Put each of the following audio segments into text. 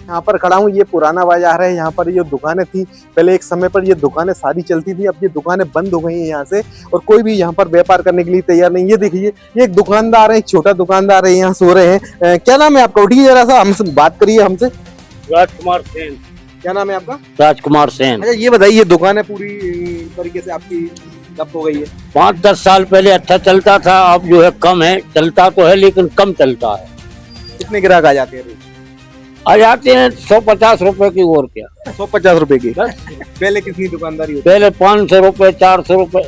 यहाँ पर खड़ा हूँ, ये पुराना बाजार है। यहाँ पर ये दुकानें थी पहले, एक समय पर ये दुकानें सारी चलती थी। अब ये दुकानें बंद हो गई हैं यहाँ से, और कोई भी यहाँ पर व्यापार करने के लिए तैयार नहीं। ये देखिए, ये एक दुकानदार है, एक छोटा दुकानदार है, यहाँ सो रहे हैं। क्या नाम है आपका? उठिए जरा सा, हमसे बात करिए हमसे। राजकुमार सेन। क्या नाम है आपका? राजकुमार सेन। अच्छा, ये बताइए, दुकानें पूरी तरीके से आपकी कब हो गई है? 5-10 साल पहले अच्छा चलता था, अब जो है कम है। चलता तो है लेकिन कम चलता है। कितने ग्राहक आ जाते हैं रोज? आ जाते हैं 150 रुपए की, और क्या। 150 रुपए की। पहले कितनी दुकानदारी होती? पहले 500 रुपए, 400 रुपए।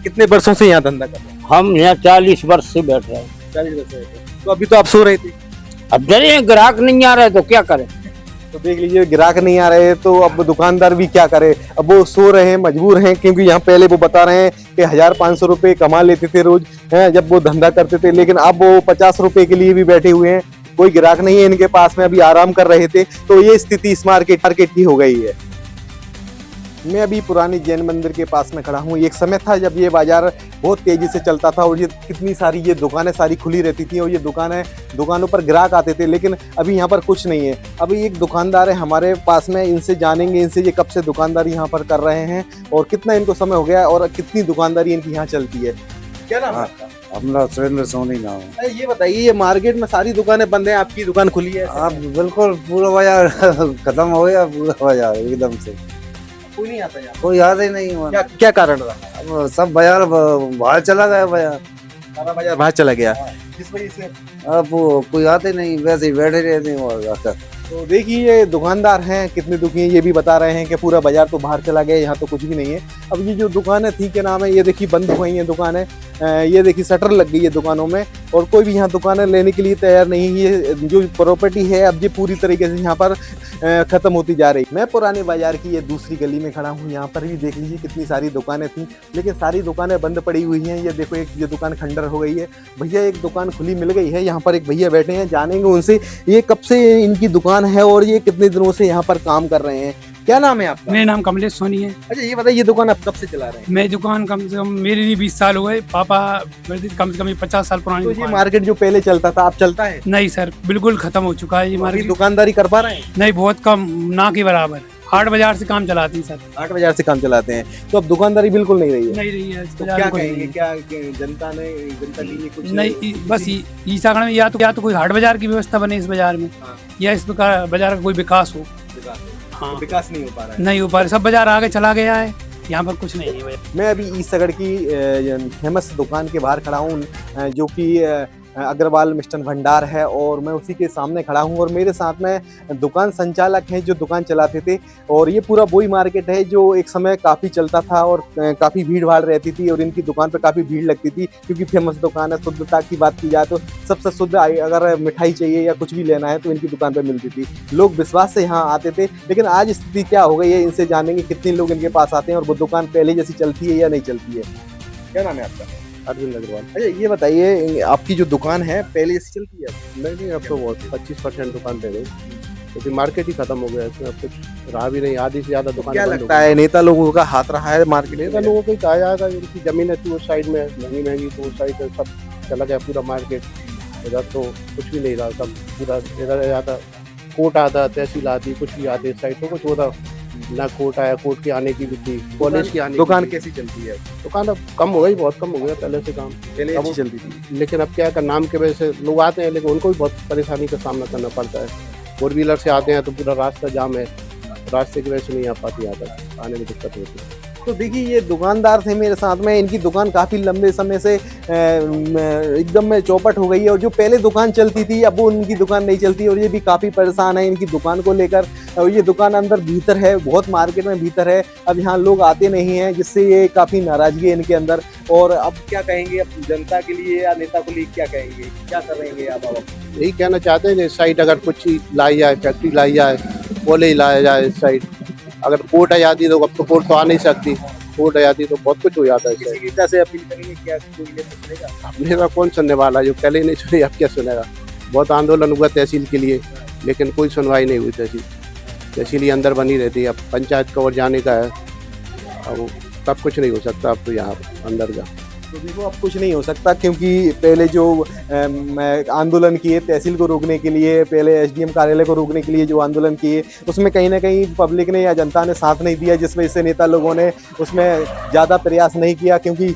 कितने वर्षों से यहाँ धंधा कर रहे हैं? हम यहाँ 40 वर्ष से बैठ रहे हैं। 40 वर्ष से। तो अभी तो आप सो रहे थे। अब जरिए ग्राहक नहीं आ रहे तो क्या करें। तो देख लीजिए, ग्राहक नहीं आ रहे तो अब दुकानदार भी क्या करे। अब वो सो रहे हैं, मजबूर हैं, क्योंकि यहाँ पहले वो बता रहे हैं कि 1500 रुपए कमा लेते थे रोज, हैं, जब वो धंधा करते थे। लेकिन अब वो 50 रुपए के लिए भी बैठे हुए हैं। कोई ग्राहक नहीं है इनके पास में, अभी आराम कर रहे थे। तो ये स्थिति इस मार्केट की हो गई है। मैं अभी पुरानी जैन मंदिर के पास में खड़ा हूँ। एक समय था जब ये बाजार बहुत तेजी से चलता था, और ये कितनी सारी ये दुकानें सारी खुली रहती थी, और ये दुकानों पर ग्राहक आते थे। लेकिन अभी यहाँ पर कुछ नहीं है। अभी एक दुकानदार है हमारे पास में, इनसे जानेंगे इनसे ये कब से दुकानदारी यहाँ पर कर रहे हैं, और कितना इनको समय हो गया, और कितनी दुकानदारी इनकी यहाँ चलती है। क्या नाम है आपका? अपना सुरेंद्र सोनी नाम है। अरे ये बताइए, ये मार्केट में सारी दुकानें बंद हैं, आपकी दुकान खुली है? आप बिल्कुल पूरा बाजार खत्म हो गया, पूरा बाजार एकदम से। कोई नहीं आता यहाँ? कोई याद ही नहीं हुआ। क्या कारण रहा? अब सब बाजार बाहर चला गया बाजार, सारा बाजार बाहर चला गया, जिस वजह से अब वो कोई आते नहीं, वैसे ही बैठे रहते हैं और जाकर। तो देखिए, ये दुकानदार हैं कितने दुखी हैं, ये भी बता रहे हैं कि पूरा बाजार तो बाहर चला गया, यहाँ तो कुछ भी नहीं है। अब ये जो दुकानें थी, क्या नाम है, ये देखिए बंद हो गई हैं दुकानें। ये देखिए शटर लग गई है दुकानों में, और कोई भी यहाँ दुकानें लेने के लिए तैयार नहीं है। ये जो प्रॉपर्टी है अब ये पूरी तरीके से यहाँ पर खत्म होती जा रही। मैं पुराने बाजार की ये दूसरी गली में खड़ा हूँ। यहाँ पर भी देख लीजिए कितनी सारी दुकानें थी, लेकिन सारी दुकानें बंद पड़ी हुई हैं। ये देखो, एक ये दुकान खंडर हो गई है। भैया एक दुकान खुली मिल गई है, यहाँ पर एक भैया बैठे हैं, जानेंगे उनसे ये कब से इनकी दुकान है और ये कितने दिनों से यहाँ पर काम कर रहे हैं। क्या नाम है आपका? मेरा नाम कमलेश सोनी है। अच्छा, ये बताइए, ये दुकान आप कब से चला रहे हैं? मैं दुकान कम से कम मेरे लिए 20 साल हुए, पापा मेरे कम से कम 50 साल पुरानी तो ये दुकान है। मार्केट जो पहले चलता था, अब चलता है? नहीं सर, बिल्कुल खत्म हो चुका है ये अभी मार्केट। दुकानदारी कर पा रहे हैं? नहीं, बहुत कम, ना के बराबर। 8 बाजार से काम चलाती है सर। 8 बाजार से काम चलाते हैं, तो अब दुकानदारी बिल्कुल नहीं रही है। नहीं रही है इस तो बाजार क्या में, कोई कहेंगे, नहीं है। क्या जनता के लिए कुछ नहीं, बस ईसागढ़ में या तो कोई हाट बाजार की व्यवस्था बने इस बाजार में, हाँ। या इस प्रकार बाजार का कोई विकास हो। हाँ, विकास नहीं हो पा रहा है। नहीं हो पा रहा, सब बाजार आगे चला गया है, यहाँ पर कुछ नहीं है। मैं अभी ईसागढ़ की फेमस दुकान के बाहर खड़ा हूँ, जो कि अग्रवाल मिष्ठान भंडार है, और मैं उसी के सामने खड़ा हूँ। और मेरे साथ में दुकान संचालक हैं जो दुकान चलाते थे। और ये पूरा वही मार्केट है जो एक समय काफ़ी चलता था, और काफ़ी भीड़ भाड़ रहती थी, और इनकी दुकान पर काफ़ी भीड़ लगती थी, क्योंकि फेमस दुकान है। शुद्धता की बात की जाए तो सबसे शुद्ध, अगर मिठाई चाहिए या कुछ भी लेना है तो इनकी दुकान पर मिलती थी। लोग विश्वास से यहाँ आते थे। लेकिन आज स्थिति क्या हो गई है, इनसे जानेंगे कितने लोग इनके पास आते हैं, और वो दुकान पहले जैसी चलती है या नहीं चलती है। क्या नाम है आपका? अरविंद अग्रवाल। अच्छा, ये बताइए, आपकी जो दुकान है पहले जैसी चलती है? नहीं, अब तो बहुत 25% दुकान दे गई, क्योंकि मार्केट ही खत्म हो गया, इसमें अब कुछ रहा भी नहीं। आधी से ज्यादा दुकान क्या लगता है, नेता लोगों का हाथ रहा है मार्केट नेता में? लोगों को ही कहा जाएगा, इनकी जमीन है उस साइड में महंगी महंगी, तो उस साइड से सब चला गया पूरा मार्केट। इधर तो कुछ भी नहीं रहा, सब पूरा इधर आता, कोर्ट आता, तहसील आती, कुछ भी आते, इस साइड तो कुछ होता ना। कोर्ट आया, कोर्ट की आने की भी थी, कॉलेज की आने दुकान की कैसी चलती है? दुकान अब कम हो गई, बहुत कम हो गया पहले से काम। पहले अब अच्छी चलती थी। लेकिन अब क्या है, नाम के वजह से लोग आते हैं, लेकिन उनको भी बहुत परेशानी का सामना करना पड़ता है। 4 व्हीलर से आते हैं तो पूरा रास्ता जाम है, रास्ते की वजह से नहीं आ पाती, यहाँ तक आने में दिक्कत होती है। तो देखिए, ये दुकानदार थे मेरे साथ में, इनकी दुकान काफ़ी लंबे समय से एकदम में चौपट हो गई है। और जो पहले दुकान चलती थी, अब वो उनकी दुकान नहीं चलती, और ये भी काफ़ी परेशान है इनकी दुकान को लेकर। और ये दुकान अंदर भीतर है, बहुत मार्केट में भीतर है, अब यहाँ लोग आते नहीं हैं, जिससे ये काफ़ी नाराज़गी है इनके अंदर। और अब क्या कहेंगे, अब जनता के लिए या नेता को लिए क्या कहेंगे, क्या करेंगे आप? यही कहना चाहते हैं कि इस साइड अगर कुछ लाई जाए, फैक्ट्री लाई जाए, कॉलेज लाया जाए इस साइड। अगर कोर्ट आ जाती तो अब तो कोर्ट तो आ नहीं सकती, कोर्ट आ जाती तो बहुत कुछ हो जाता है। किसी नेता से अपील करेंगे, क्या कोई ये सुनेगा? मेरा कौन सुनने वाला, जो पहले नहीं सुने अब क्या सुनेगा। बहुत आंदोलन हुआ तहसील के लिए, लेकिन कोई सुनवाई नहीं हुई। तहसील ही अंदर बनी रहती है। अब पंचायत कवर जाने का है, अब तब कुछ नहीं हो सकता अब तो यहाँ अंदर का। तो देखो अब कुछ नहीं हो सकता, क्योंकि पहले जो आंदोलन किए तहसील को रोकने के लिए, पहले एसडीएम कार्यालय को रोकने के लिए जो आंदोलन किए, उसमें कहीं ना कहीं पब्लिक ने या जनता ने साथ नहीं दिया, जिस वजह से नेता लोगों ने उसमें ज़्यादा प्रयास नहीं किया। क्योंकि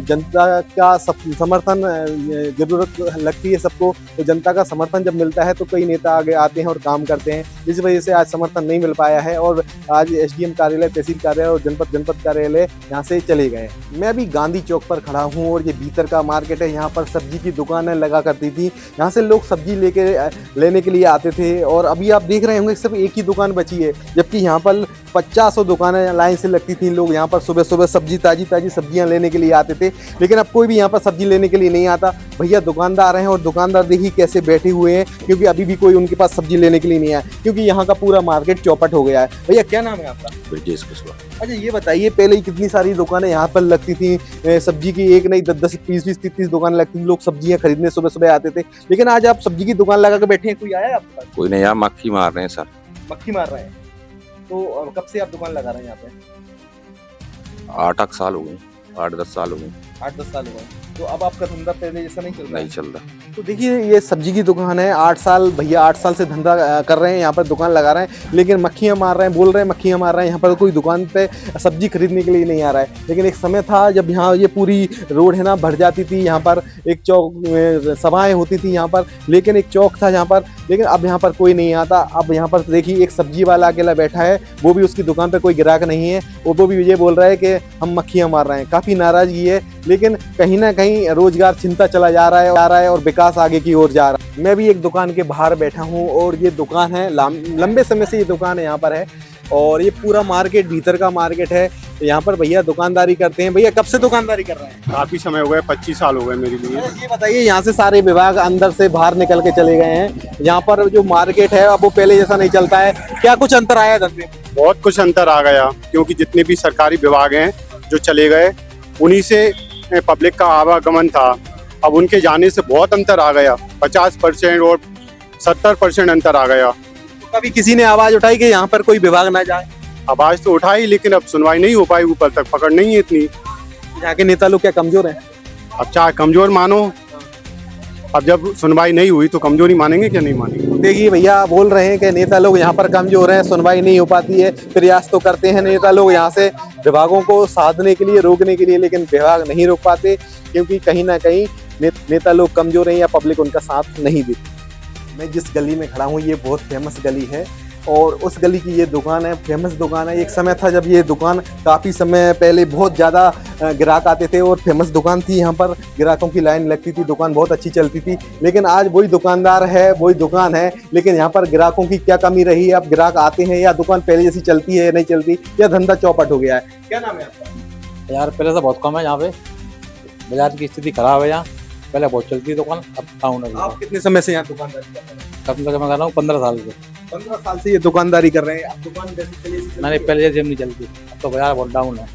जनता का समर्थन ज़रूरत लगती है सबको, तो जनता का समर्थन जब मिलता है तो कई नेता आगे आते हैं और काम करते हैं। इस वजह से आज समर्थन नहीं मिल पाया है और आज एसडीएम कार्यालय, तहसील कार्यालय और जनपद कार्यालय यहाँ से चले गए। मैं अभी गांधी चौक पर खड़ा हूँ और ये भीतर का मार्केट है। यहाँ पर सब्जी की दुकानें लगा करती थी, यहाँ से लोग सब्जी लेने के लिए आते थे। और अभी आप देख रहे होंगे सिर्फ एक ही दुकान बची है, जबकि यहाँ पर 50 दुकानें लाइन से लगती थी। लोग यहाँ पर सुबह सुबह सब्जी ताजी सब्जियाँ लेने के लिए आते थे, लेकिन अब कोई भी यहाँ पर सब्जी लेने के लिए नहीं आता। भैया दुकानदार हैं और दुकानदार देखिए कैसे बैठे हुए हैं, क्योंकि अभी भी कोई उनके पास सब्जी लेने के लिए नहीं आया, क्योंकि यहाँ का पूरा मार्केट चौपट हो गया है। भैया क्या नाम है आपका? ब्रिजेश कुशवाहा। अच्छा ये बताइए, पहले ही कितनी सारी दुकानें यहाँ पर लगती थी, सब्जी की एक नहीं 10-10, 20-20, 30-30 दुकान लगती थी। लोग सब्जियाँ खरीदने सुबह सुबह आते थे, लेकिन आज आप सब्जी की दुकान लगा के बैठे हैं, कोई आया है आपके पास? कोई नहीं, यहाँ मक्खी मार रहे हैं सर। मक्खी मार रहे हैं? तो कब से आप दुकान लगा रहे हैं यहाँ पे? 8 साल हो गए, 8-10 साल हो गए। 8-10 साल हुए। तो अब आपका धंधा पहले जैसा नहीं चल रहा है? नहीं चल रहा। तो देखिए ये सब्जी की दुकान है, 8 साल भैया 8 साल से धंधा कर रहे हैं, यहाँ पर दुकान लगा रहे हैं, लेकिन मक्खियाँ मार रहे हैं, बोल रहे हैं मक्खियाँ मार रहे हैं। यहाँ पर कोई दुकान पे सब्जी खरीदने के लिए नहीं आ रहा है। लेकिन एक समय था जब यहाँ ये पूरी रोड है ना भर जाती थी, यहाँ पर एक चौक सभाएँ होती थी यहाँ पर, लेकिन एक चौक था यहाँ पर, लेकिन अब यहाँ पर कोई नहीं आता। अब यहाँ पर देखिए एक सब्जी वाला अकेला बैठा है, वो भी उसकी दुकान पर कोई ग्राहक नहीं है, वो भी ये बोल रहा है कि हम मक्खियाँ मार रहे हैं। काफ़ी नाराज़गी है, लेकिन कहीं ना कहीं रोजगार छिनता चला जा रहा है और विकास आगे की ओर जा रहा है। मैं भी एक दुकान के बाहर बैठा हूँ और ये दुकान है, लंबे समय से ये दुकान यहाँ पर है और ये पूरा मार्केट भीतर का मार्केट है। यहाँ पर भैया दुकानदारी करते हैं। भैया कब से दुकानदारी कर रहे हैं? काफी समय हो गया, 25 साल हो गए मेरे लिए। ये बताइए, यहाँ से सारे विभाग अंदर से बाहर निकल के चले गए हैं, यहाँ पर जो मार्केट है अब वो पहले जैसा नहीं चलता है। क्या कुछ अंतर आया धंधे में? बहुत कुछ अंतर आ गया, क्योंकि जितने भी सरकारी विभाग हैं जो चले गए, उन्हीं से पब्लिक का आवागमन था। अब उनके जाने से बहुत अंतर आ गया, 50% और 70% अंतर आ गया। तो कभी किसी ने आवाज उठाई कि यहाँ पर कोई विभाग ना जाए? आवाज तो उठाई, लेकिन अब सुनवाई नहीं हो पाई, ऊपर तक पकड़ नहीं है इतनी। यहाँ के नेता लोग क्या कमजोर हैं? अब चाहे कमजोर मानो, अब जब सुनवाई नहीं हुई तो कमजोरी मानेंगे क्या नहीं मानेंगे? देखिए भैया बोल रहे हैं कि नेता लोग यहाँ पर कमजोर हैं, सुनवाई नहीं हो पाती है। प्रयास तो करते हैं नेता लोग यहाँ से विभागों को साधने के लिए, रोकने के लिए, लेकिन विभाग नहीं रोक पाते, क्योंकि कहीं ना कहीं नेता लोग कमजोर हैं या पब्लिक उनका साथ नहीं देती। मैं जिस गली में खड़ा हूँ ये बहुत फेमस गली है और उस गली की ये दुकान है, फेमस दुकान है। एक समय था जब ये दुकान काफ़ी समय पहले बहुत ज़्यादा ग्राहक आते थे और फेमस दुकान थी, यहाँ पर ग्राहकों की लाइन लगती थी, दुकान बहुत अच्छी चलती थी। लेकिन आज वही दुकानदार है, वही दुकान है, लेकिन यहाँ पर ग्राहकों की क्या कमी रही है? अब ग्राहक आते हैं या दुकान पहले जैसी चलती है या नहीं चलती, या धंधा चौपट हो गया है? क्या नाम है आपका? यार पहले से बहुत कम है यहाँ पे, बाजार की स्थिति खराब है यहाँ। पहले बहुत चलती है दुकान, अब डाउन है। आप कितने समय से यहाँ दुकानदारी कर रहे हैं? कम से कम मैं कर रहा हूँ 15 साल से। 15 साल से ये दुकानदारी कर रहे हैं। आप दुकान जैसी चली ऐसी मैंने चलती है? पहले जैसे नहीं चलती, अब तो बाजार बहुत डाउन है।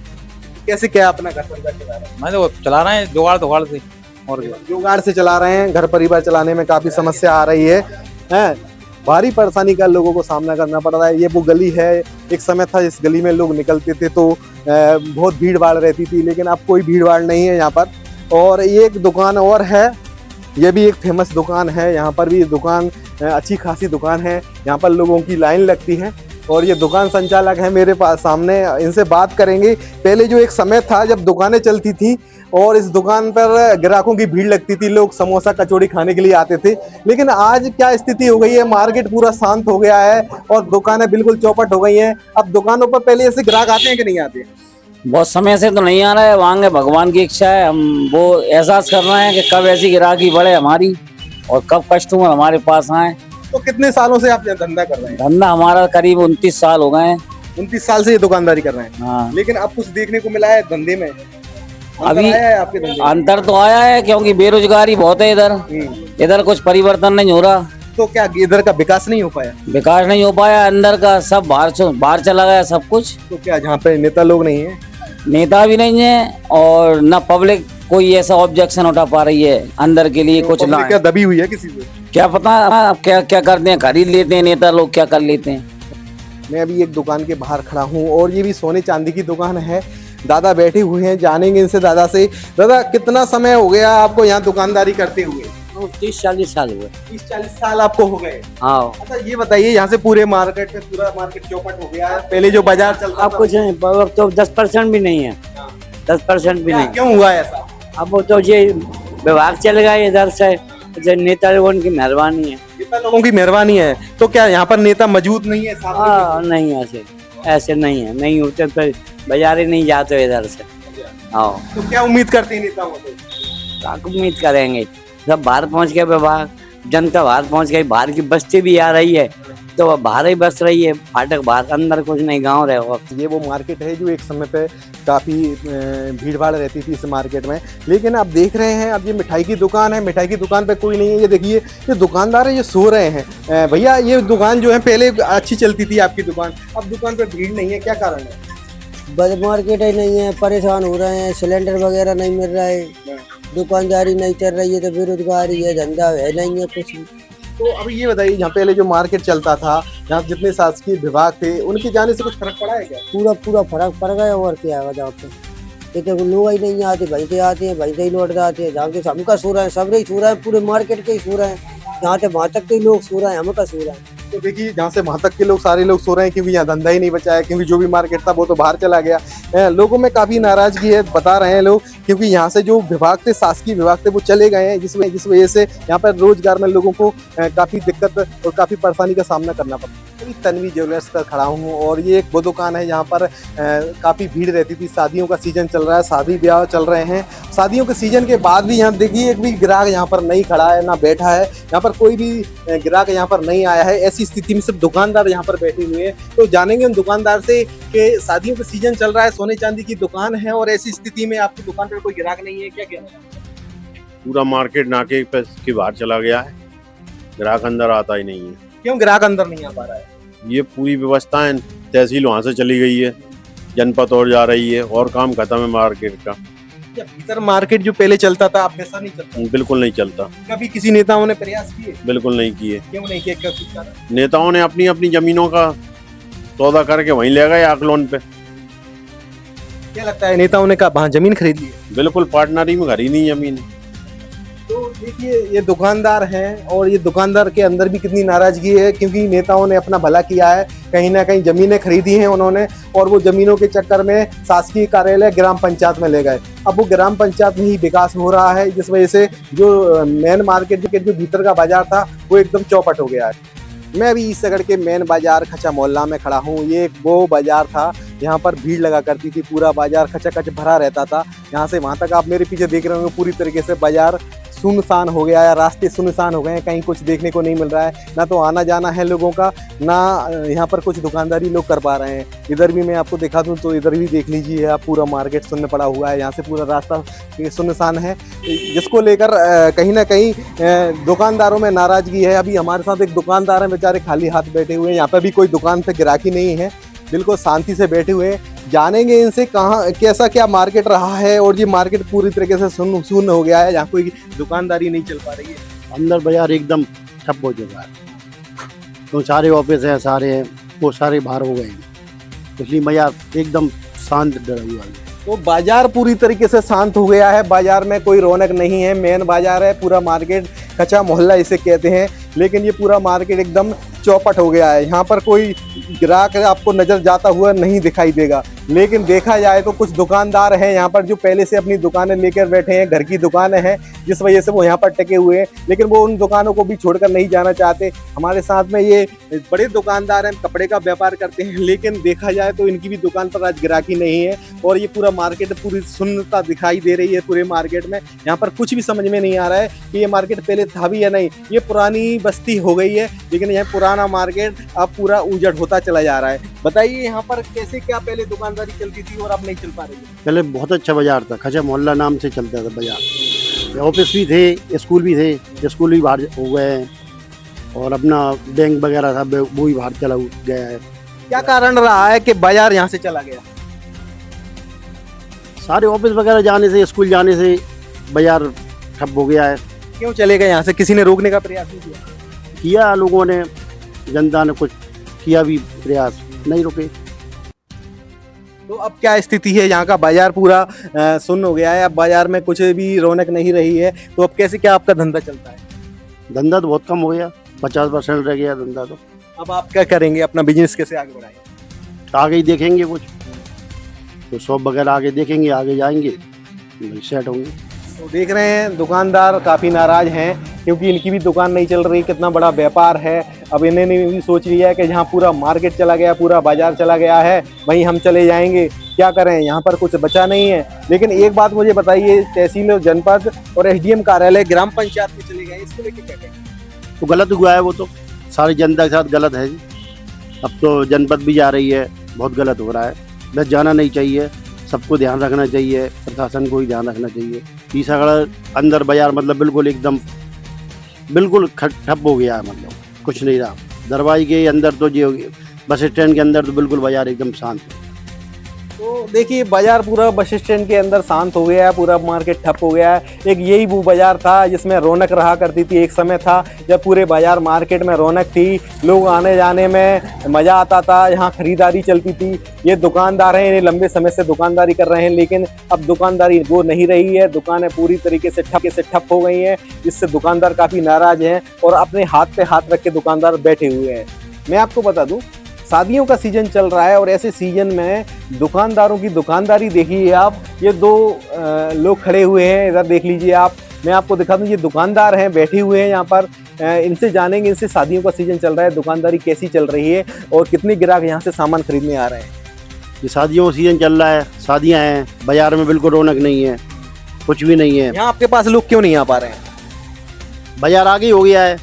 कैसे क्या अपना घर परिवार चला रहे हैं? मैंने वो चला रहे हैं जुगाड़ से, और क्या। जुगाड़ से चला रहे हैं। घर परिवार चलाने में काफी समस्या आ रही है, भारी परेशानी का लोगों को सामना करना पड़ रहा है। ये वो गली है, एक समय था इस गली में लोग निकलते थे तो बहुत भीड़ भाड़ रहती थी, लेकिन अब कोई भीड़ भाड़ नहीं है यहाँ पर। और ये एक दुकान और है, ये भी एक फेमस दुकान है। यहाँ पर भी दुकान अच्छी खासी दुकान है, यहाँ पर लोगों की लाइन लगती है और ये दुकान संचालक है मेरे पास सामने, इनसे बात करेंगे। पहले जो एक समय था जब दुकानें चलती थी और इस दुकान पर ग्राहकों की भीड़ लगती थी, लोग समोसा कचौड़ी खाने के लिए आते थे, लेकिन आज क्या स्थिति हो गई है? मार्केट पूरा शांत हो गया है और दुकानें बिल्कुल चौपट हो गई हैं। अब दुकानों पर पहले ऐसे ग्राहक आते हैं कि नहीं आते? बहुत समय से तो नहीं आ रहा है, वांगे भगवान की इच्छा है। हम वो एहसास कर रहे हैं कि कब ऐसी ग्राहकी बढ़े हमारी और कब कस्टमर हमारे पास आए। तो कितने सालों से आप धंधा कर रहे हैं? धंधा हमारा करीब 29 साल हो गए हैं। 29 साल से ये दुकानदारी कर रहे हैं। हाँ, लेकिन अब कुछ देखने को मिला है धंधे में? अभी आया है आपके धंधे में? अंतर तो आया है, क्योंकि बेरोजगारी बहुत है इधर कुछ परिवर्तन नहीं हो रहा। तो क्या इधर का विकास नहीं हो पाया? विकास नहीं हो पाया, अंदर का सब बाहर चला गया सब कुछ। तो क्या जहाँ पे नेता लोग नहीं है? नेता भी नहीं है और न पब्लिक कोई ऐसा ऑब्जेक्शन उठा पा रही है अंदर के लिए। कुछ ना क्या दबी हुई है किसी से? क्या पता अब क्या क्या करते हैं, खरीद लेते हैं नेता लोग, क्या कर लेते हैं। मैं अभी एक दुकान के बाहर खड़ा हूँ और ये भी सोने चांदी की दुकान है, दादा बैठे हुए हैं, जानेंगे इनसे दादा से। दादा कितना समय हो गया आपको यहाँ दुकानदारी करते हुए? 30-40 साल हुए। 30-40 साल आपको हो गए। हाँ, अच्छा ये बताइए, यहाँ से पूरे मार्केट में पूरा मार्केट चौपट हो गया है, पहले जो बाजार चलता अब था कुछ नहीं, अब तो 10% भी नहीं है, 10% भी नहीं। क्यों हुआ ऐसा? अब वो तो ये विभाग चल गए इधर से, जो नेता लोगों की मेहरबानी है। कितना लोगों की मेहरबानी है, तो क्या यहाँ पर नेता मौजूद नहीं है साथ में? हाँ, नहीं ऐसे नहीं है, नहीं होते तो बाजार ही नहीं जाते इधर से। हाँ, तो क्या उम्मीद करते हैं नेताओं से? क्या उम्मीद करेंगे, सब बाहर पहुंच गए विभाग, जनता बाहर पहुंच गई, बाहर की बस्ती भी आ रही है तो वो बाहर ही बस रही है, फाटक बाहर, अंदर कुछ नहीं, गांव रहे। ये वो मार्केट है जो एक समय पे काफ़ी भीड़ भाड़ रहती थी इस मार्केट में, लेकिन अब देख रहे हैं अब ये मिठाई की दुकान है, मिठाई की दुकान पे कोई नहीं है। ये देखिए ये दुकानदार है, ये सो रहे हैं। भैया ये दुकान जो है पहले अच्छी चलती थी आपकी दुकान, अब दुकान पे भीड़ नहीं है, क्या कारण है? बस मार्केट ही नहीं है, परेशान हो रहे हैं, सिलेंडर वगैरह नहीं मिल रहा है, दुकानदारी नहीं चल रही है, तो बेरोजगारी है, धंधा है नहीं है कुछ। तो अभी ये बताइए, यहाँ पहले जो मार्केट चलता था, यहाँ जितने शासकीय विभाग थे, उनके जाने से कुछ फर्क पड़ा है क्या? पूरा फर्क पड़ गया। और क्या है वजह पे, ये तो लोग ही नहीं आते, भैंसे आते हैं, भैंसे ही लौट जाते हैं। जहाँ के हमका सो रहे हैं, सब ही सो रहे हैं, पूरे मार्केट के ही सो रहे हैं, यहाँ से वहाँ तक के लोग सो रहे हैं, हमका सो रहे हैं। तो देखिए जहाँ से वहाँ तक के लोग, सारे लोग सो रहे हैं क्योंकि यहाँ धंधा ही नहीं बचा है, क्योंकि जो भी मार्केट था वो तो बाहर चला गया। लोगों में काफ़ी नाराजगी है, बता रहे हैं लोग, क्योंकि यहाँ से जो विभाग थे, शासकीय विभाग थे, वो चले गए हैं, जिस वजह से यहाँ पर रोजगार में लोगों को काफ़ी दिक्कत और काफ़ी परेशानी का सामना करना पड़ता है। अभी तन्वी ज्वेलर्स पर खड़ा हूँ और ये एक वो दुकान है जहाँ पर काफ़ी भीड़ रहती थी। शादियों का सीजन चल रहा है, शादी ब्याह चल रहे हैं, शादियों के सीजन के बाद भी यहाँ देखिए एक भी ग्राहक यहाँ पर नहीं खड़ा है, ना बैठा है, यहाँ पर कोई भी ग्राहक यहाँ पर नहीं आया है। ऐसी स्थिति में सिर्फ दुकानदार यहाँ पर बैठे हुए हैं। तो जानेंगे उन दुकानदार से कि शादियों का सीजन चल रहा है, सोने चांदी की दुकान है और ऐसी स्थिति में आपकी दुकान पर कोई ग्राहक नहीं है, क्या कहना है? पूरा मार्केट नाके पे के बाहर चला गया है, ग्राहक अंदर आता ही नहीं है। क्यों ग्राहक अंदर नहीं आ पा रहा है? ये पूरी व्यवस्थाएं, तहसील वहाँ से चली गई है, जनपद और जा रही है और काम खत्म है मार्केट का। क्या भीतर मार्केट जो पहले चलता था अब वैसा नहीं चलता? बिल्कुल नहीं चलता। कभी किसी नेताओं ने प्रयास किए? बिल्कुल नहीं किए। क्यों नहीं किए? क्या कुछ कारण? नेताओं ने अपनी अपनी जमीनों का सौदा करके वहीं ले गए आकलोन पे। क्या लगता है नेताओं ने कहा वहाँ जमीन खरीद ली? बिल्कुल पार्टनरी में खरीदी जमीन। तो देखिए ये दुकानदार हैं और ये दुकानदार के अंदर भी कितनी नाराजगी है, क्योंकि नेताओं ने अपना भला किया है, कहीं ना कहीं जमीनें खरीदी हैं उन्होंने और वो जमीनों के चक्कर में शासकीय कार्यालय ग्राम पंचायत में ले गए। अब वो ग्राम पंचायत में ही विकास हो रहा है, जिस वजह से जो मेन मार्केट जो भीतर का बाजार था वो एकदम चौपट हो गया है। मैं अभी ईसागढ़ के मेन बाजार खचा मोहल्ला में खड़ा हूँ। ये एक वो बाजार था यहाँ पर भीड़ लगा करती थी, पूरा बाजार खचाखच भरा रहता था। यहाँ से वहाँ तक आप मेरे पीछे देख रहे होंगे, पूरी तरीके से बाजार सुनसान हो गया है, रास्ते सुनसान हो गए हैं, कहीं कुछ देखने को नहीं मिल रहा है, ना तो आना जाना है लोगों का, ना यहाँ पर कुछ दुकानदारी लोग कर पा रहे हैं। इधर भी मैं आपको दिखा दूँ तो इधर भी देख लीजिए आप, पूरा मार्केट सुन्न पड़ा हुआ है, यहाँ से पूरा रास्ता सुनसान है, जिसको लेकर कहीं ना कहीं दुकानदारों में नाराजगी है। अभी हमारे साथ एक दुकानदार है, बेचारे खाली हाथ बैठे हुए हैं, यहाँ पर भी कोई दुकान पे ग्राहकी नहीं है, बिल्कुल शांति से बैठे हुए हैं। जानेंगे इनसे कहाँ कैसा क्या मार्केट रहा है और ये मार्केट पूरी तरीके से सुन्न हो गया है, यहाँ कोई दुकानदारी नहीं चल पा रही है। अंदर बाजार एकदम ठप हो चुका है, तो सारे ऑफिस हैं, सारे हैं, वो सारे बाहर हो गए हैं, इसलिए बाजार एकदम शांत डरा हुआ है। तो बाजार पूरी तरीके से शांत हो गया है, बाजार में कोई रौनक नहीं है। मेन बाजार है, पूरा मार्केट कच्चा मोहल्ला इसे कहते हैं, लेकिन ये पूरा मार्केट एकदम चौपट हो गया है। यहाँ पर कोई ग्राहक आपको नज़र जाता हुआ नहीं दिखाई देगा। लेकिन देखा जाए तो कुछ दुकानदार हैं यहाँ पर जो पहले से अपनी दुकानें लेकर बैठे हैं, घर की दुकानें हैं, जिस वजह से वो यहाँ पर टिके हुए हैं, लेकिन वो उन दुकानों को भी छोड़कर नहीं जाना चाहते। हमारे साथ में ये बड़े दुकानदार हैं, कपड़े का व्यापार करते हैं, लेकिन देखा जाए तो इनकी भी दुकान पर आज ग्राहकी नहीं है और ये पूरा मार्केट पूरी सुन्नता दिखाई दे रही है पूरे मार्केट में। यहाँ पर कुछ भी समझ में नहीं आ रहा है कि ये मार्केट पहले था भी या नहीं। ये पुरानी बस्ती हो गई है, लेकिन यह पुराना मार्केट अब पूरा उजड़ होता चला जा रहा है। बताइए यहाँ पर कैसे क्या पहले दुकानदारी चलती थी और अब नहीं चल पा रही है? पहले बहुत अच्छा बाजार था, खचा मोहल्ला नाम से चलता था बाजार, ऑफिस भी थे, स्कूल भी थे, स्कूल भी बाहर हो गए हैं और अपना बैंक वगैरह था वो भी बाहर चला गया है। क्या कारण रहा है कि बाजार यहाँ से चला गया? सारे ऑफिस वगैरह जाने से, स्कूल जाने से बाजार ठप हो गया है। क्यों चले गए यहाँ से? किसी ने रोकने का प्रयास नहीं किया? किया लोगों ने, जनता ने कुछ किया भी प्रयास, नहीं रुके। तो अब क्या स्थिति है यहाँ का? बाजार पूरा सुन्न हो गया है, अब बाजार में कुछ भी रौनक नहीं रही है, तो अब कैसे क्या आपका धंधा चलता है? धंधा तो बहुत कम हो गया, 50% रह गया धंधा। तो अब आप क्या करेंगे? अपना बिजनेस कैसे आगे बढ़ाएंगे? आगे ही देखेंगे कुछ, तो शॉप वगैरह आगे देखेंगे, आगे जाएंगे, सेट होंगे। तो देख रहे हैं दुकानदार काफ़ी नाराज हैं क्योंकि इनकी भी दुकान नहीं चल रही, कितना बड़ा व्यापार है। अब इन्होंने भी सोच लिया है कि जहाँ पूरा मार्केट चला गया, पूरा बाजार चला गया है, वहीं हम चले जाएंगे। क्या करें, यहाँ पर कुछ बचा नहीं है। लेकिन एक बात मुझे बताइए, तहसील, जनपद और एसडीएम कार्यालय ग्राम पंचायत में चले गए, इसको लेकर क्या कहेंगे? तो गलत हुआ है, वो तो सारी जनता के साथ गलत है जी। अब तो जनपद भी जा रही है, बहुत गलत हो रहा है। बस जाना नहीं चाहिए, सबको ध्यान रखना चाहिए, प्रशासन को ही ध्यान रखना चाहिए। टीसागढ़ अंदर बाजार मतलब बिल्कुल एकदम बिल्कुल ठप हो गया है, मतलब कुछ नहीं रहा। दरवाजे के अंदर तो जो बस स्टैंड के अंदर तो बिल्कुल बाजार एकदम शांत है। तो देखिए, बाजार पूरा बस स्टैंड के अंदर शांत हो गया है, पूरा मार्केट ठप हो गया है। एक यही वो बाजार था जिसमें रौनक रहा करती थी। एक समय था जब पूरे बाजार मार्केट में रौनक थी, लोग आने जाने में मज़ा आता था, यहाँ खरीदारी चलती थी। ये दुकानदार हैं, ये लंबे समय से दुकानदारी कर रहे हैं, लेकिन अब दुकानदारी वो नहीं रही है। दुकानें पूरी तरीके से ठप हो गई हैं, जिससे दुकानदार काफ़ी नाराज हैं और अपने हाथ पे हाथ रख के दुकानदार बैठे हुए हैं। मैं आपको बता दूँ, शादियों का सीजन चल रहा है और ऐसे सीजन में दुकानदारों की दुकानदारी देखिए आप। ये दो लोग खड़े हुए हैं, इधर देख लीजिए आप। मैं आपको दिखा दूं, ये दुकानदार हैं, बैठे हुए हैं यहाँ पर। इनसे जानेंगे, इनसे शादियों का सीजन चल रहा है, दुकानदारी कैसी चल रही है और कितने ग्राहक यहाँ से सामान खरीदने आ रहे हैं। ये शादियों का सीजन चल रहा है, शादियाँ हैं, बाजार में बिल्कुल रौनक नहीं है, कुछ भी नहीं है। यहाँ आपके पास लोग क्यों नहीं आ पा रहे हैं? बाजार आगे हो गया है,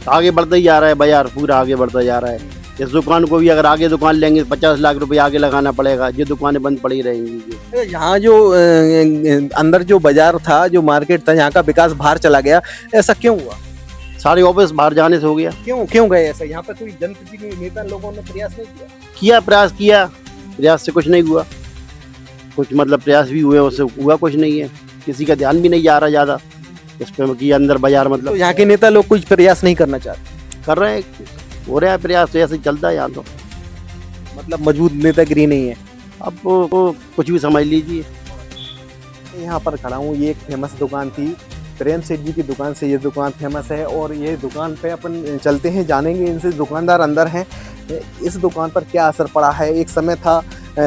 आगे बढ़ता ही जा रहा है, बाजार पूरा आगे बढ़ता जा रहा है। इस दुकान को भी अगर आगे दुकान लेंगे 50 लाख रुपए आगे लगाना पड़ेगा, ये दुकानें बंद पड़ी रहेंगी। यहाँ जो अंदर जो बाजार था, जो मार्केट था, यहाँ का विकास बाहर चला गया, ऐसा क्यों हुआ? सारे ऑफिस बाहर जाने से हो गया। क्यों गए ऐसा? यहाँ पर कोई जनप्रतिनिधि नेता लोगों ने प्रयास नहीं किया? प्रयास से कुछ नहीं हुआ। कुछ मतलब प्रयास भी हुए, उससे हुआ कुछ नहीं है। किसी का ध्यान भी नहीं जा रहा ज़्यादा इस पे कि अंदर बाजार मतलब। तो यहाँ के नेता लोग कुछ प्रयास नहीं करना चाहते? कर रहे हैं, हो रहा है प्रयास, तो ऐसे ही चलता है यहाँ तो। मतलब मजबूत नेतागिरी नहीं है। अब वो कुछ भी समझ लीजिए। यहाँ पर खड़ा हूँ, ये एक फेमस दुकान थी, प्रेम सेठ जी की दुकान से ये दुकान फेमस है और ये दुकान पे अपन चलते हैं, जानेंगे इनसे। दुकानदार अंदर हैं, इस दुकान पर क्या असर पड़ा है। एक समय था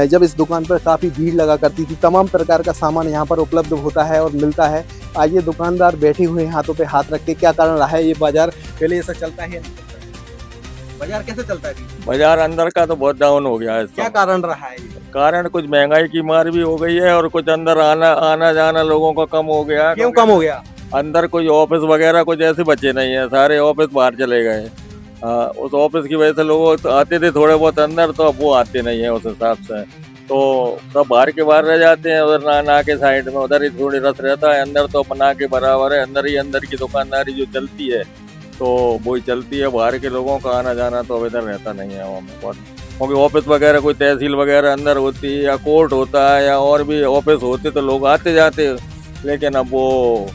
जब इस दुकान पर काफ़ी भीड़ लगा करती थी, तमाम प्रकार का सामान यहाँ पर उपलब्ध होता है और मिलता है। आज ये दुकानदार बैठे हुए हैं हाथों पे हाथ रख के। क्या कारण रहा है ये बाजार पहले ऐसा चलता है? बाजार कैसे चलता है? बाजार अंदर का तो बहुत डाउन हो गया है। क्या कारण रहा है? कारण कुछ महंगाई की मार भी हो गई है और कुछ अंदर आना जाना लोगों का कम हो गया। क्यों कम हो गया? अंदर कोई ऑफिस वगैरह कुछ ऐसे बचे नहीं है, सारे ऑफिस बाहर चले गए। उस ऑफिस की वजह से लोग आते थे थोड़े बहुत अंदर, तो अब वो आते नहीं है उस हिसाब से। तो सब बाहर के बाहर रह जाते हैं, उधर ना के साइड में, उधर ही थोड़ी रस रहता है। अंदर तो अपना के बराबर है, अंदर ही अंदर की दुकानदारी जो चलती है तो वो ही चलती है। बाहर के लोगों का आना जाना तो अब इधर रहता नहीं है वहाँ में। क्योंकि ऑफिस वगैरह कोई तहसील वगैरह अंदर होती है या कोर्ट होता है या और भी ऑफिस होते तो लोग आते जाते, लेकिन अब वो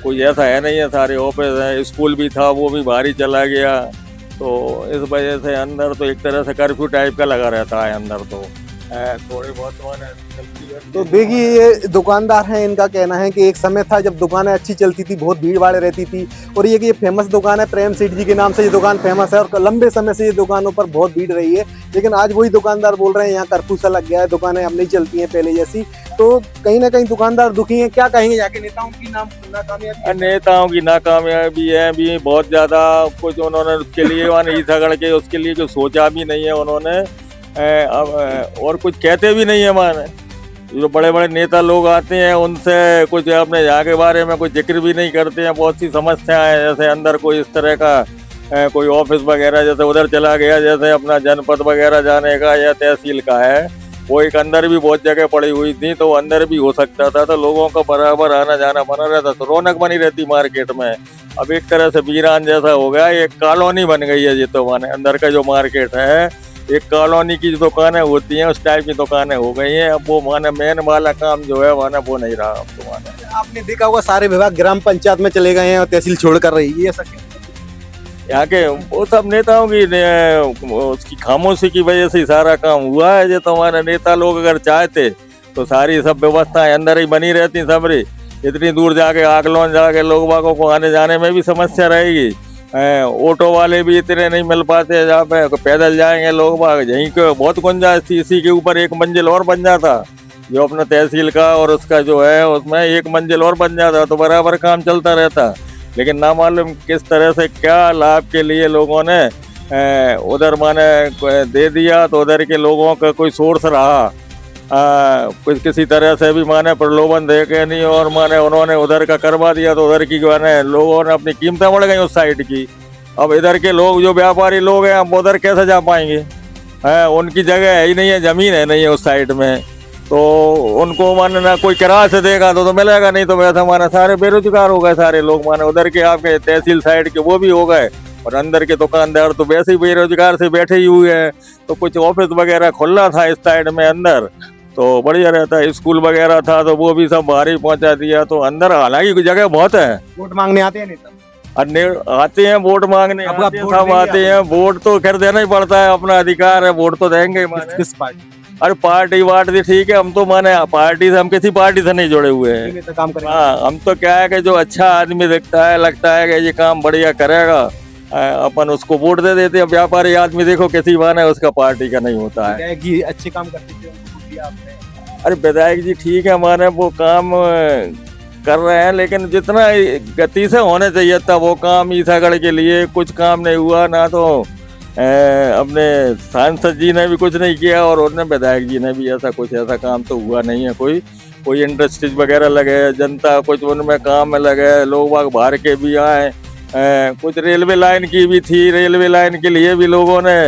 कोई ऐसा है नहीं है। सारे ऑफिस है, स्कूल भी था वो भी बाहर ही चला गया। तो इस वजह से अंदर तो एक तरह से कर्फ्यू टाइप का लगा रहता है अंदर, तो थोड़ी बहुत चलती है। तो देखिए, ये दुकानदार हैं, इनका कहना है कि एक समय था जब दुकानें अच्छी चलती थी, बहुत भीड़ भाड़ रहती थी। और ये फेमस दुकान है, प्रेम सेठ जी के नाम से ये दुकान फेमस है और लंबे समय से ये दुकानों पर बहुत भीड़ रही है। लेकिन आज वही दुकानदार बोल रहे हैं यहाँ कर्फ्यू सा लग गया है, दुकानें अब नहीं चलती हैं पहले जैसी। तो कहीं ना कहीं दुकानदार दुखी हैं। क्या कहेंगे जाके नेताओं की नाकामयाबी? नेताओं की नाकामयाबी है भी बहुत ज़्यादा। कुछ उन्होंने उसके लिए टीसागढ़ के उसके लिए जो सोचा भी नहीं है उन्होंने, और कुछ कहते भी नहीं है। माने जो बड़े बड़े नेता लोग आते हैं उनसे कुछ अपने यहाँ के बारे में कुछ जिक्र भी नहीं करते हैं। बहुत सी समस्याएं हैं, जैसे अंदर कोई इस तरह का कोई ऑफिस वगैरह जैसे उधर चला गया, जैसे अपना जनपद वगैरह जाने का या तहसील का है, वो एक अंदर भी बहुत जगह पड़ी हुई थी, तो अंदर भी हो सकता था, तो लोगों का बराबर आना जाना बना रहता, तो रौनक बनी रहती मार्केट में। अब एक तरह से वीरान जैसा हो गया, एक कॉलोनी बन गई है ये तो। माने अंदर का जो मार्केट है एक कॉलोनी की जो दुकानें होती हैं उस टाइप की दुकानें हो गई हैं। अब वो माने मेन वाला काम जो है माने वो नहीं रहा अब तो। माने आपने देखा होगा सारे विभाग ग्राम पंचायत में चले गए हैं और तहसील छोड़ कर रही है, ऐसा क्यों? यहाँ के वो सब नेताओं की उसकी खामोशी की वजह से सारा काम हुआ है। जो तुम्हारे नेता लोग अगर चाहते तो सारी सब व्यवस्थाएं अंदर ही बनी रहती सबरी। इतनी दूर जाके आकलोन जाके लोग बागों को आने जाने में भी समस्या रहेगी। ऑटो वाले भी इतने नहीं मिल पाते, जहाँ पे पैदल जाएंगे लोग बाग। यहीं के बहुत गुंजाइश थी, इसी के ऊपर एक मंजिल और बन जाता, जो अपना तहसील का और उसका जो है उसमें एक मंजिल और बन जाता तो बराबर काम चलता रहता। लेकिन ना मालूम किस तरह से क्या लाभ के लिए लोगों ने उधर माने दे दिया, तो उधर के लोगों का कोई सोर्स रहा कुछ किसी तरह से भी माने प्रलोभन दे के नहीं, और माने उन्होंने उधर का करवा दिया तो उधर की माने लोगों ने अपनी कीमतें बढ़ गई उस साइड की। अब इधर के लोग जो व्यापारी लोग हैं अब उधर कैसे जा पाएंगे? उनकी जगह है ही नहीं है, जमीन है नहीं है उस साइड में, तो उनको माने ना कोई किराए से देगा तो मिलेगा, नहीं तो वैसा माने सारे बेरोजगार हो गए सारे लोग। माने उधर के आपके तहसील साइड के वो भी हो गए, और अंदर के दुकानदार तो वैसे ही बेरोजगार से बैठे ही हुए हैं। तो कुछ ऑफिस वगैरह खुलना था इस साइड में अंदर तो बढ़िया रहता, स्कूल वगैरह था तो वो भी सब बाहर ही पहुंचा दिया। तो अंदर हालांकि जगह बहुत है। वोट मांगने आते हैं नेता? आते हैं वोट मांगने, सब आते हैं। वोट तो खैर देना ही पड़ता है, अपना अधिकार है, वोट तो देंगे। किस पार्टी? अरे पार्टी वार्टी ठीक है, हम तो माने पार्टी से, हम किसी पार्टी से नहीं जुड़े हुए हैं। काम करेंगे। हाँ, हम तो क्या है कि जो अच्छा आदमी दिखता है, लगता है कि ये काम बढ़िया करेगा, अपन उसको वोट दे देते हैं। व्यापारी आदमी देखो किसी माने उसका पार्टी का नहीं होता है। अच्छे काम करते थे, उनको दिया आपने? अरे विधायक जी ठीक है, माने वो काम कर रहे हैं, लेकिन जितना गति से होने चाहिए था वो काम ईसागढ़ के लिए कुछ काम नहीं हुआ। ना तो अपने सांसद जी ने भी कुछ नहीं किया, और उन्होंने विधायक जी ने भी ऐसा काम तो हुआ नहीं है। कोई इंडस्ट्रीज वगैरह लगे, जनता कुछ उनमें काम में लगे, लोग बाग बाहर के भी आए। कुछ रेलवे लाइन की भी थी, रेलवे लाइन के लिए भी लोगों ने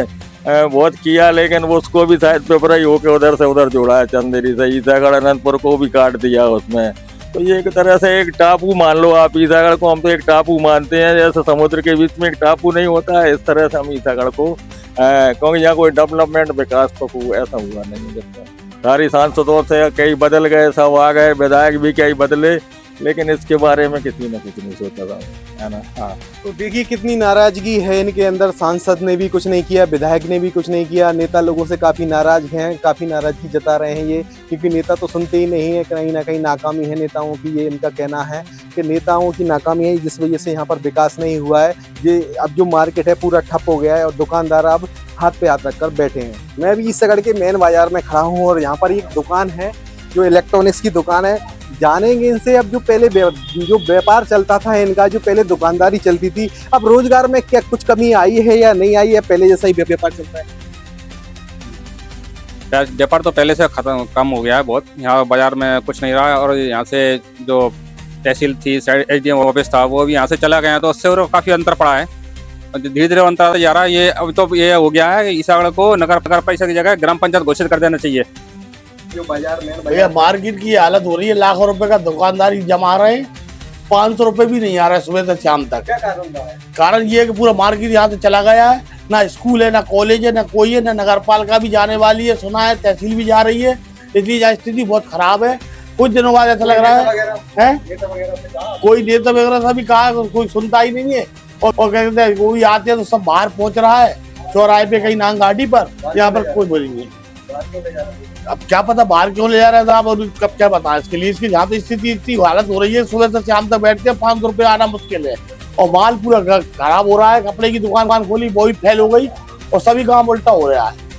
बहुत किया, लेकिन उसको भी शायद पेपर ही होके उधर से उधर जोड़ा है, चंदेरी से ईसागढ़ अनंतपुर को भी काट दिया उसमें। तो ये एक तरह से एक टापू मान लो आप ईसागढ़ को। हम तो एक टापू मानते हैं, जैसे समुद्र के बीच में एक टापू नहीं होता है, इस तरह से हम ईसागढ़ को, क्योंकि यहाँ कोई डेवलपमेंट विकास तो ऐसा हुआ नहीं है। सारी सांसदों से कई बदल गए, सब आ गए, विधायक भी कई बदले, लेकिन इसके बारे में किसी न कुछ नहीं सोचा था, है ना। हाँ, तो देखिए कितनी नाराजगी है इनके अंदर। सांसद ने भी कुछ नहीं किया, विधायक ने भी कुछ नहीं किया, नेता लोगों से काफी नाराज हैं, काफी नाराजगी जता रहे हैं ये, क्योंकि नेता तो सुनते ही नहीं है। कहीं ना कहीं नाकामी है नेताओं की, ये इनका कहना है कि नेताओं की नाकामी है जिस वजह से यहाँ पर विकास नहीं हुआ है। ये अब जो मार्केट है पूरा ठप हो गया है और दुकानदार अब हाथ पे हाथ रखकर बैठे हैं। मैं भी ईसागढ़ के मेन बाजार में खड़ा हूँ और यहाँ पर एक दुकान है जो इलेक्ट्रॉनिक्स की दुकान है। जानेंगे इनसे अब जो पहले जो व्यापार चलता था इनका, जो पहले दुकानदारी चलती थी, अब रोजगार में क्या कुछ कमी आई है या नहीं आई है? पहले जैसा ही व्यापार चलता है? व्यापार तो पहले से खत्म कम हो गया है बहुत। यहाँ बाजार में कुछ नहीं रहा, और यहाँ से जो तहसील थी, SDM ऑफिस था, वो भी यहाँ से चला गया, तो उससे और काफ़ी अंतर पड़ा है। धीरे धीरे अंतर जा रहा है। ये अब तो ये हो गया है, ईसागढ़ को नगर परिषद की जगह ग्राम पंचायत घोषित कर देना चाहिए। जो बाजार में भैया मार्केट की हालत हो रही है, लाखों रुपए का दुकानदारी जमा रहे हैं, 500 रुपए भी नहीं आ रहा है सुबह से शाम तक। क्या कारण रहा है? कारण ये है कि पूरा मार्केट यहाँ से चला गया है, ना स्कूल है, ना कॉलेज है, ना कोई है, ना नगर पालिका भी जाने वाली है, सुना है तहसील भी जा रही है, इसलिए स्थिति बहुत खराब है। कुछ दिनों बाद ऐसा लग रहा है कोई नेता वगैरह से भी कहा, कोई सुनता ही नहीं है, और कहते हैं वो भी आते हैं तो सब बाहर पहुंच रहा है, चौराहे पे कहीं नांग घाटी पर, यहाँ पर कोई बोलेंगे। अब क्या पता बाहर क्यों ले जा रहे हैं साहब, और कब क्या पता इसके लिए। इसकी जहाँ पे स्थिति इतनी हालत हो रही है, सुबह से शाम तक बैठते हैं, 500 रुपये आना मुश्किल है, और माल पूरा खराब हो रहा है। कपड़े की दुकान खोली वो भी फेल हो गई, और सभी काम उल्टा हो रहा है।